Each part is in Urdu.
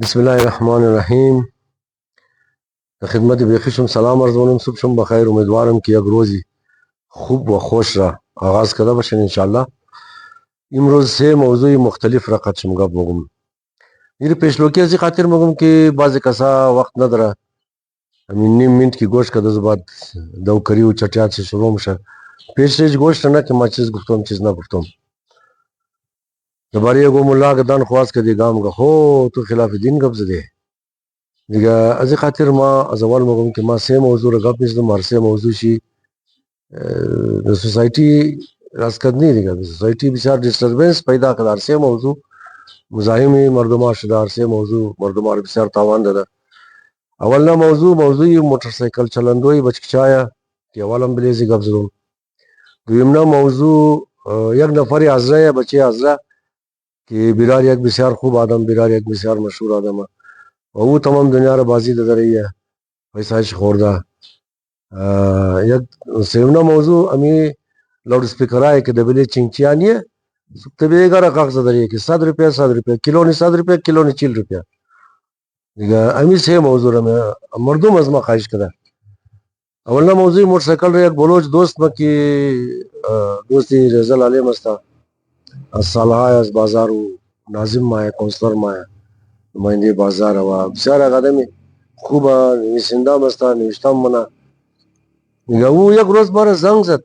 بسم الله الرحمن الرحیم. در خدمت بیخیشم سلام عرض کنم. صبح شم بخیر. امیدوارم که یک روزی خوب و خوش را آغاز کرده باشین انشالله. امروز سه موضوع مختلف را قدشم گپ بگم. میری پیشلوکی ازی خاطر مگم که بعضی کسا وقت نداره همین نیم منت کی گوش کده بعد دو کری و چټیات سے شروع میشه. پیش ریج گوشت نه که ما چیز گفتم چیز نگفتم. دوباره یگو ملا که دان خواست که دیگام که هو تو خلاف دین گپ زده دیگه. ازی خاطر ما از اول مگم که ما سه موضوع را گپ میزدم. هر سه موضوع شي د سوسایټي راسکدنی دیگه. د سوسایټي بسیار دیستربنس پیدا کړه. هر سه موضوع مزاحم مردمان شده. هر سه موضوع مردمان بسیار تاوان داده. اولنا موضوع موتورسایکل چلندوی بچکچایا که اولم بلیزی گپ زدم. دویمنا موضوع یک نفر عذرا بچه عذرا که بیرار یک بسیار خوب آدم، بیرار یک بسیار مشهور آدم و او تمام دنیا را بازی داده رہی ہے پیسایش خورده. یک سیونا موضوع امی لاؤڈ اسپیکر ہے کہ دبلے چنچیانیه تبه گره کاغذ داری که 100 روپیه 100 روپیه کیلو نی 100 روپیه کیلو نی 40 روپیه دیگه. امی سه موضوع را مردم از ما خواهش کرده. اولنا موضوع موتورسایکل را یک بلوچ دوست ما که دوستی رزل علیم استا از سالهای از بازار و ناظم مایه کونسلر مایه نماینده بازار و بسیار آدمی خوب نویسنده مستا نوشتم منا دیگه. او یک روز بار زنگ زد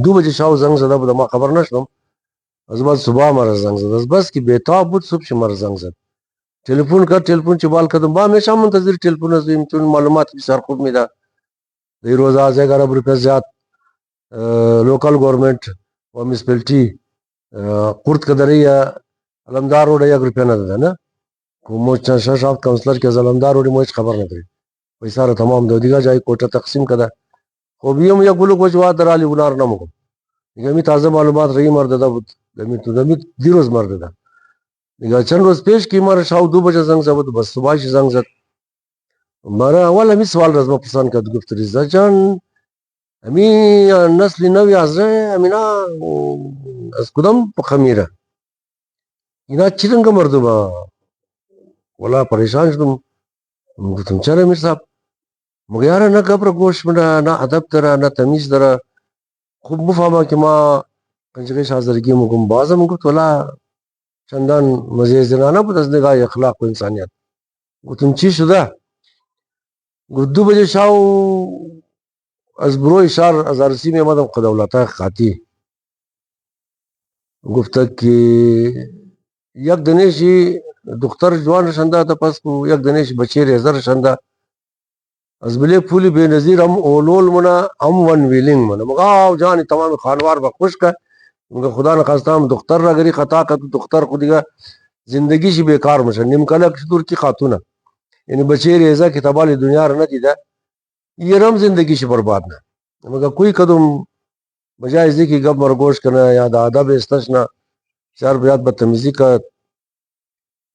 2 بجه شاو زنگ زده بود. ما خبر نشدم. از بعد صبح مرا زنگ زد. از بس که بیتاب بود صبح مرا زنگ زد. تلفن کرد. تلفن چه بال کردم با همیشه منتظر تلفن هستیم چون معلومات بسیار خوب میده. در روز از 11 روپیه زیاد لوکل گورنمنت و میونسپلتی قرط کدری علمدار روډ 1 روپیه نه ده نه کوم شاف کاونسلر که از علمدار روډ مو هیڅ خبر نه دی. پیسې را تمام دو دیگه جای کوټه تقسیم کده. خو بیم یک گلو کوچوا درالی ونار نمو دیگه. می تازه معلومات رہی مرد ده بود. دمی دیروز مرد ده دیگه. چند روز پیش کی مر شاو 2 بجه زنگ زد. بس صبح زنگ زد. مرا اول همی سوال راز ما پسند کرد. گفت رضا جان امی نسل نوی حضره امینا از کدام خمیره اینا چی رنگ مردو با ولا پریشان شدم. گفتم چرا امیر صاحب؟ مگه یاره نه گبر گوش منه نه ادب داره نه تمیز داره. خوب مفهمه که ما کنجکش حاضرگی مگم بازم گفت ولا چندان مزه زنانه بود از نگاه اخلاق و انسانیت. گفتم چی شده؟ گفت 2 بجه شاو از بروی شهر از عرسی می آمدم خداولتای خاطی. گفت که یک دنیشی دختر جوان رشنده تا پس کو یک دنیشی بچه ریزه رشنده از بلی پولی بے نظیر هم اولول منا هم ون ویلنگ منا مگاو جانی تمام خانوار با خوش که مگه خدا نخواسته هم دختر را گری خطا که تو دختر خودیگه زندگیشی بیکار مشه. نیم کلک دور کی خاتونه یعنی بچه ریزه که تبالی دنیا را ندیده یہ رم زندگیشی برباد نه. مگه کوئی قدم بجای ازی کی گپ مرگوش کنه یا دا ادب استشنا چار بیاد بدتمیزی که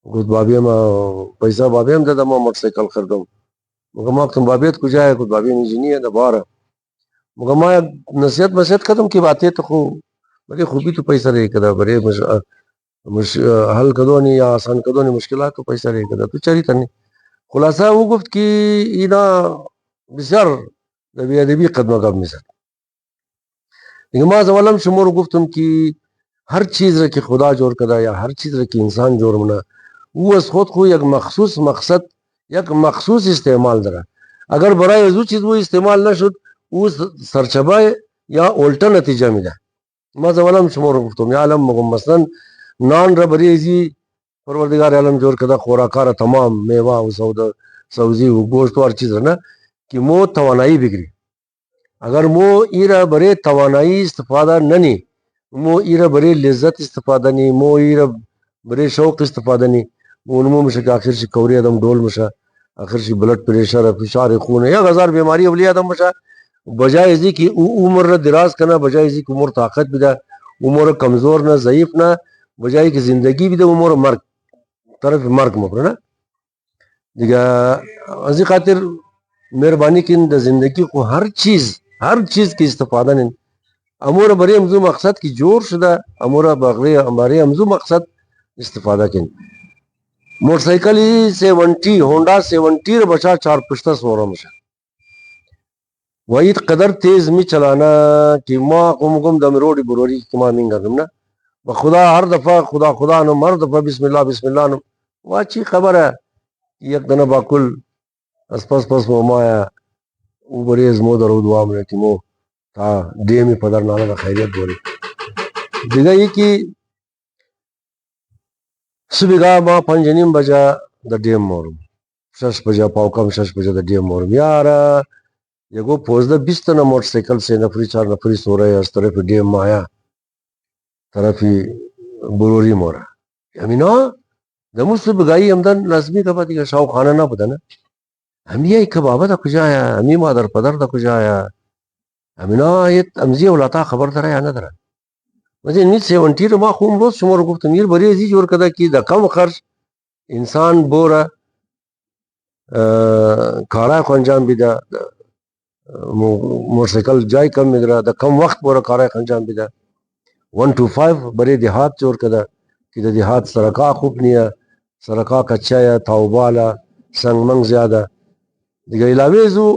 گفت بابی ما پیسا بابی هم داده ما موتورسایکل خریدم. مگه ما گفتم بابیت کجا ہے؟ گفت بابی انجینی ہے دا باره. مگه ما نصیحت کردم که باتیں تو خوب بڑی خوبی تو پیسہ رہے کدا بڑے حل کدونی یا آسان کدونی مشکلات تو پیسہ رہے کدا تو چری تنی. خلاصہ او گفت که اینا بسیار بی ادبی قدمه گپ میزد. دیگه ما از اولم شما رو گفتم که هر چیز را که خدا جور کده یا هر چیز را که انسان جور منه او از خود خو یک مخصوص مقصد یک مخصوص استعمال داره. اگر برای از او چیز وہ استعمال نشد او سرچبه یا الٹا نتیجه میده. ما از اولم شما رو گفتم یا علم مگم مثلا نان را بری ازی پروردگار عالم جور کده خوراکار تمام میوه و سبزی و گوشت و هر چیز را نه که مو توانایی بگیری. اگر مو ایرا برے توانائی استفادہ ننی مو ایرا برے لذت استفادہ نی مو ایرا برے شوق استفادہ نی مو مشک آخر شی کوری ادم ڈول مشا آخر شی بلڈ پریشر فشار خون یا ہزار بیماری اولی ادم مشا بجائے ازی کی عمر نہ دراز کرنا بجائے ازی کی عمر طاقت بھی دا عمر کمزور نہ ضعیف نہ بجائے کی زندگی بھی دا عمر مرگ طرف مرگ مپرنا دیگا. ازی خاطر مہربانی کن دا زندگی کو ہر چیز کی استفادہ نہیں. امور بری امزو مقصد کی جور شدہ امور بغری ہمارے امزو مقصد استفادہ کن موٹر سائیکل ہی 70 ہونڈا 70 بچا 4 پشتہ سورا مشا وہی قدر تیز میں چلانا کہ ماں کم دم روڈی بروری کما مینگا دم نا بخدا ہر دفعہ خدا خدا نم ہر دفعہ بسم اللہ نم وہ اچھی خبر ہے یک دنا باکل اس پس وہ مایا وہ بڑی ازمو در دعا میں کہ مو تھا ڈی میں پدر نانا کا خیریت بولی دیگا یہ کہ صبح ما 5:30 بجا دا ڈیم مورم 6 بجا پاوکم 6 بجا دا ڈیم مورم یارا یگو پوزدہ 20 تنا موٹر سائیکل سے نفری 4 نفری سو رہے اس طرف ڈیم میں آیا طرفی بروری مورا امینا دمو صبح گائی امدن لازمی کا باتی کا شاو خانہ نہ پتا نا ہم یہ ایک بابا دا کجا آیا ہمی مادر پدر دا کجا آیا امینا یہ امزی اولاتا خبر در آیا نا در مجھے نیت 70 ما خوم روز شمار گفت میر بری ازی جور کدا کی دا کم خرچ انسان بورا کارا کو انجام بھی دا موٹر سائیکل جائی کم مدرا دا کم وقت بورا کارا کو انجام بھی دا 1 to 5 بڑے دیہات جور کدا کہ دا دیہات سرکا خوب نیا سرکا کچا یا تاوبالا سنگ منگ زیادہ دیگا علاوے زو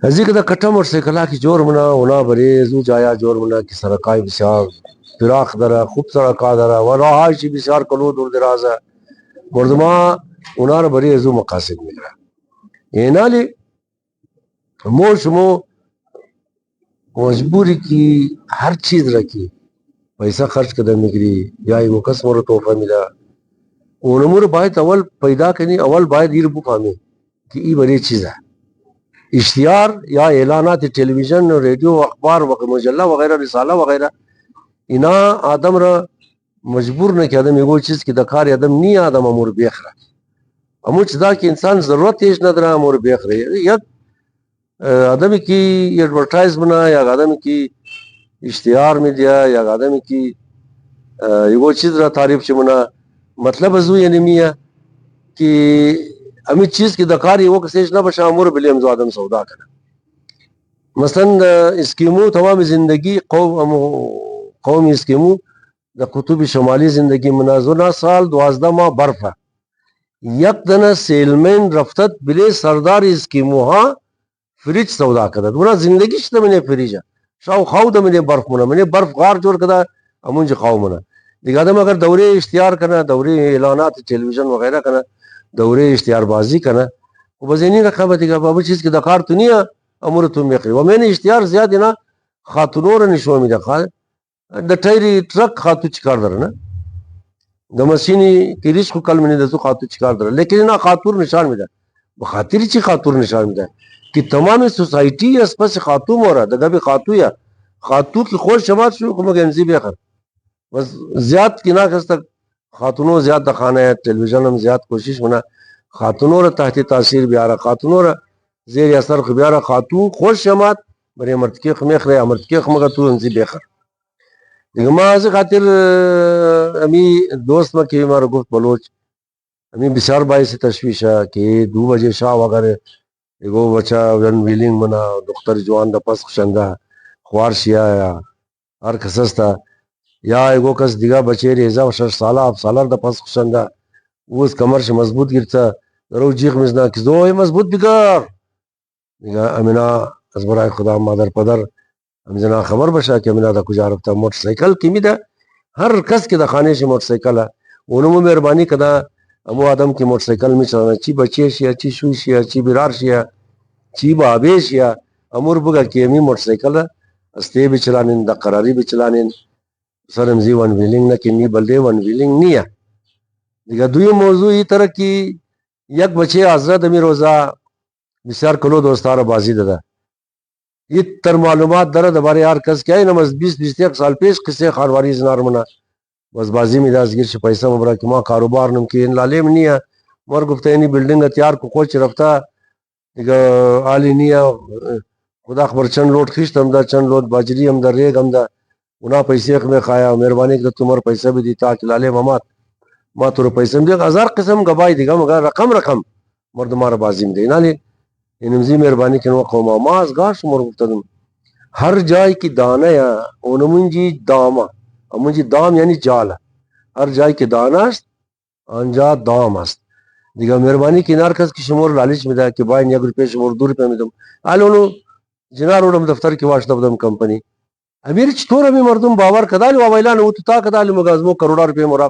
ازی کدا کٹا موٹر سائیکلا کی جور منا اونا بری زو جایا جور منا کی سرکای بسیار فراق درا خوب سرکا درا وراہاشی بسیار کلو دور درازا مردما اونا بری ازو مقاصد مگرا اینا لی مو شمو مجبوری کی ہر چیز رکھی پیسہ خرچ کدر مگری یا ایمو کس مورو توفہ ملا اونمور باید اول پیدا کرنی اول باید یہ ربو پامی کہ ای بڑی چیز ہے اشتہار یا اعلانات ٹیلی ویژن ریڈیو اخبار مجلہ وغیرہ رسالہ وغیرہ انا آدم را مجبور نہ کہ آدم ایگو چیز کی دکار آدم نہیں آدم امور بیخ رہا امور چیزا کہ انسان ضرورت تیش نہ درہ امور بیخ رہے یک آدم کی ایڈورٹائز بنا یا آدم کی اشتہار میں دیا یا آدم کی ایگو چیز را تعریف چمنا مطلب ازو یعنی میاں کہ امی چیز کی دکاری وہ کسیش نہ بشا امور بلی امزو آدم سودا کرنا مثلا اسکیمو تمام زندگی قومی اسکیمو دا قطب شمالی زندگی منازونہ سال 12 ماہ برف ہے یک دن سیلمین رفتت بلے سردار اسکیمو ہاں فریج سودا کرد ونا زندگی شتا منے فریج شاو خواو دا منے برف منا منے برف غار جوڑ کدا امونج خواو منا دیکھ آدم اگر دورے اشتہار کرنا دورے اعلانات ٹیلی ویژن وغیرہ کرنا دورے اشتہار بازی کرنا وہ بزینی رکھا با دیکھا بابا چیز کی دکار تو نہیں امور تم یقری و میں نے اشتہار زیادہ نا خاتونور نشو میں دکھا دا ٹائری ٹرک خاتو چکار در نا دا مسینی کی رشق کل منی دسو خاتو چکار در لیکن نا خاتور نشان میں دا بخاطری چی خاتور نشان میں دا کہ تمام سوسائٹی اس پس خاتو مورا دا بھی خاتو یا خاتو کی خوش شمات شو کمک انزی بے خر بس زیاد کی نا کس تک خاتونوں زیاد دکھانا ہے ٹیلی ویژن ہم زیاد کوشش ہونا خاتونوں تحت تاثیر بیارا خاتونوں زیر اثر خبیارا خاتون خوش شمات بری مرتکی خمیخ رہے مرتکی خمگا تو انزی بے خر لیکن ماں سے خاطر امی دوست میں کہ ہمارا گفت بلوچ امی بسیار بائی سے تشویش ہے کہ 2 بجے شاہ وغیرہ ایگو بچا ون ویلنگ منا دختر جوان دا پس خشندہ خوار شیا یا ہر کسس تا یا ایگو کس دیگا بچے ریزا و 6 سالہ اب سالر دا پس خشندہ وہ اس کمر سے مضبوط گرتا درو جیغ مزنا کزو ہے مضبوط بکر دیگا امینا از برای خدا مادر پدر ہمزنا خبر بشا کہ امینا دا کجا رفتا موٹر سائیکل کمی دا ہر کس کے دا خانے سے موٹر سائیکل ہے انہوں مہربانی کدا امو آدم کی موٹر سائیکل میں چلانا چی بچے شیا چی شوی شیا چی برار شیا چی بابے شیا امور بگا کی امی موٹر سائیکل ہے استے بھی چلانین دا قراری بھی چلانین سر امزی ون ویلنگ نہ کنی بلدے ون ویلنگ نہیں ہے دیکھا دوی موضوع ہی طرح کی یک بچے حضرت امی روزہ بسیار کلو دوستارہ بازی دادا یہ تر معلومات درد ہمارے یار کس کیا ہے نمز 20-21 سال پیش قصے خارواری زنار منا بس بازی میں داز گرش پیسہ مبرا کہ ماں کاروبار نمکین لالے میں نہیں ہے مر گفتہ اینی بلڈنگ تیار کو کوچ رفتہ دیکھا آلی نہیں ہے خدا خبر چند لوٹ خشت ہم دا چند لوٹ باجری ہم دا ریگ ہم دا انہا پیسے میں خوایا مہربانی کہ تمہار پیسہ بھی دیتا کہ لالے ممات ماں تو پیسہ میں دیکھ 1000 قسم گبائی دیگا مگر رقم مرد مارا بازی میں دینا لی انمزی مہربانی کہ نوہ قوما ماز گاش مر گفتہ دم ہر جائے کی دانا یا اونمون جی داما منجی دام یعنی جال هر جای که دان است آنجا دام است. دیگه مهربانی که هر کس که شمار لالچ میده که باید 1 روپیه شمار 2 روپیه میدم الانو جنا روڈم دفتر که واشته بودم کمپنی امیر چطور همی مردم باور کدالی وایلان او تو تا کدالی مگه از مو کروڑا روپیه مرا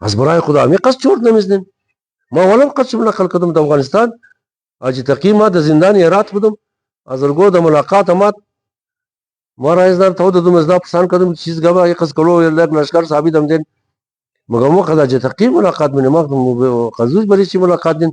از برای خدا می قصد چورت نمیزنین. ما ولم قصد نقل کردم د افغانستان حاجی تقی ما د زندان هرات بودم از ارگو د ملاقات مات ما رئیس دار تو دم از دا پسان کردم چیز گبا یک قصد کلو یک لشکر صحابی دم دین مگه مو خدا حاجی تقی ملاقات من ما قزوج بری چی ملاقات دین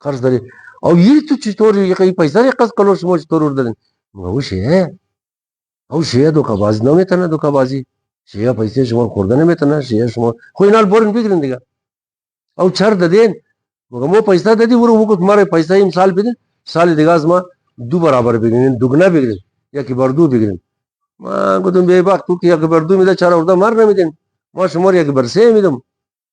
قرض داری او یی تو چطور یکی پیسه قصد کلو شما چطور وردن مگه شه او شیعه دوکابازی نمیتونه دوکابازی شیعه پیسه شما خوردن نمیتونه شیعه شما خو اینال بورن بگیرین دیگه او چر دادین مگه مو پیسه دادی ورو وقت ماره پیسه این سال بدین سال دیگه از ما 2 برابر بگیرین دوگنا بگیرین یکی بر 2 بگیرین ما گفتم بی وقت تو که یک بر 2 میده چرا وردا مار نمیدین ما شما یک بر 3 میدم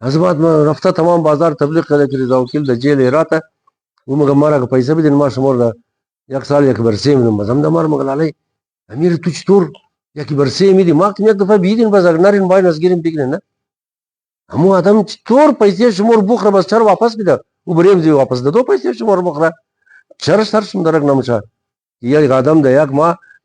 از بعد ما رفته تمام بازار تبلیغ کرده که رضا وکیل د جیل هراته و مگه مارا پیسه بدین ما شما یک سال یک بر 3 میدم بازم د مار مگه علی امیر تو چطور یکی بر 3 میدی ما یک دفعه بیدین باز نرین باید از گیریم بگیرین نه همو آدم چطور پیسه شمار بخره بس چرا واپس میده او بریم زی واپس ده 2 پیسه شمار بخره چرا سرشم درک نمیشه یک آدم ده یک ما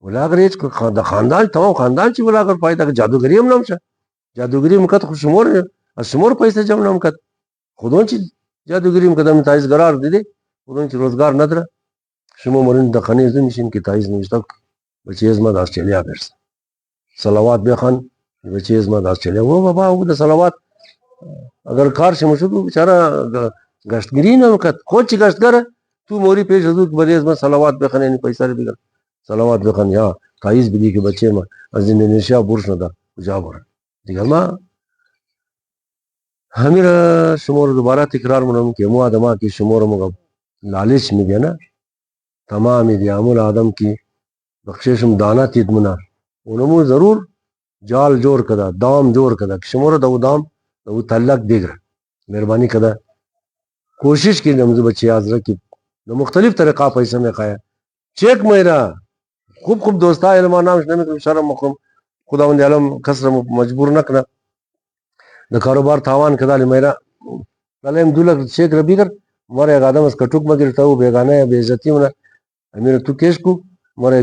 ولاگر هیچ خاندان تمام خاندان چی ولاگر فایده که جادوگری هم نمیشه جادوگری میکرد خود شمار از شمار پیسه جمع نمیکرد خودون چی جادوگری میکرد هم تایز قرار دیده خودون چی روزگار نداره شما مرین دخانی ازو میشین که تایز نوشته بچه از ما د استرالیا برسه صلوات بخوان بچه از ما د استرالیا و بابا او د صلوات اگر کار شما شد بیچاره گشتگیری نمیکرد خود چی گشتگره تو موری پیش ازو که بری از ما صلوات بخوان یعنی پیسه رو بگیر صلوات بخوان یا تایز بدی که بچه ما از اندونیشیا بورس نده کجا برن دیگه ما همین شما رو دوباره تکرار منم که مو آدم که شما رو مگم لالچ میگه نه تمامی دیامول آدم کی بخششم دانا تید منا اونمو ضرور جال جوړ کړه دام جوړ کړه شمور د دام د تعلق دیګر مهرباني کړه کوشش کی نماز بچی حاضر کی مختلف طریقہ پیسے میں کھایا چیک میرا خوب خوب دوستا علما نام نمی شرم مقم خداوند عالم کسر مجبور نہ کړه د کاروبار تاوان کړه میرا کلم دولک چیک ربیګر مره غادم اس کټوک مګر ته بیگانه بے عزتی ہونا امیر تو کیش کو مره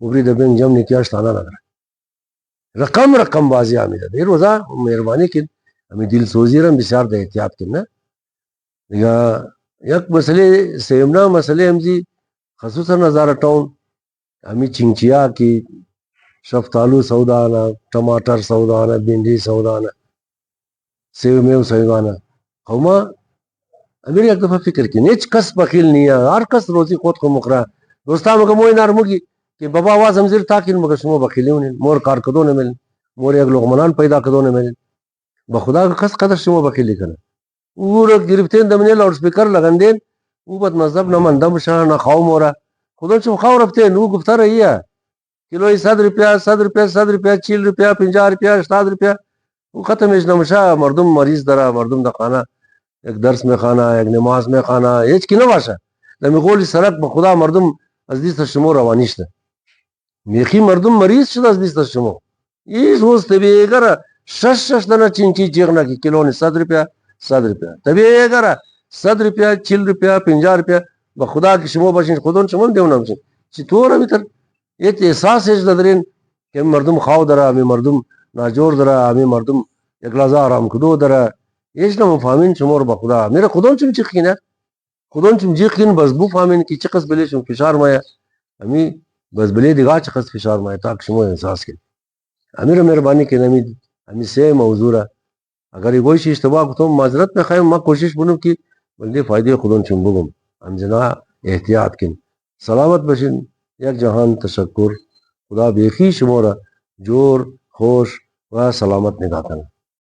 وګری د بینک جم نه کیاش تانا لګا رقم بازی آمیده دیر روزا مهربانی کن همی دل سوزی را بسیار ده احتیاط کن نه دیگه یک مسئله سیمنا مسئله همزی خصوصا نظاره ٹاؤن همی چنچیا کی شفتالو سودا آنا ٹماٹر سودا آنا بینڈی سودا آنا سیو میو سودا آنا خوما امیر یک دفعه فکر کن هیچ کس بخیل نیه هر کس روزی خود کو مقرا دوستا مگه موی نارموگی که بابا آواز هم زیر تاکین مگه شما بخیلی هونین مور کار کدو نمیلن مور یک لغمنان پیدا کدو نمیلن بخدا کس قدر شما بخیلی کنه او رو گرفتین دمینه لاؤد سپیکر لگندین او بد مذهب نماندم شاه نخواو مورا خدا چون خواو رفتین او گفته رہیه کلوی 100 روپیه 100 روپیه 100 روپیه 40 روپیه 50 روپیه 70 روپیه او ختمش نمیشه مردم مریض داره مردم د خانه یک درس می خانه یک نماز می خانه هیچ کی نباشه لمی قولی سرک بخدا مردم از دیست شما روانیشته میخی مردم مریض شد از دیست شما ایش روز طبیعه شش دانه چینچی چیغنا کی کلونی 100 روپیه 100 روپیه طبیعه 100 روپیه 40 روپیه 50 روپیه بخدا کی شما باشین خودون شما دیونه باشین چطور میتر ایت احساس هیچ دارین که مردم خواو داره امی مردم ناجور داره امی مردم یک لحظه آرام کدو داره هیچ نمفهمین شما رو بخدا میره خودون چم چیخینه خودون چم جیخین بس بو فهمین کی چقدر بلیشم فشار مایا امی بس بلی دیگه چقدر فشار مایا تاک شما احساس کن امیر مهربانی کن امی سه موضوع را اگر کوئی چیز اشتباه کو تو معذرت بخوایم ما کوشش بنم کی بلدی فائدے خودون چم بگم ام جنا احتیاط کن سلامت بشین یک جهان تشکر خدا بیخی شما را جور خوش و سلامت نگاه کنه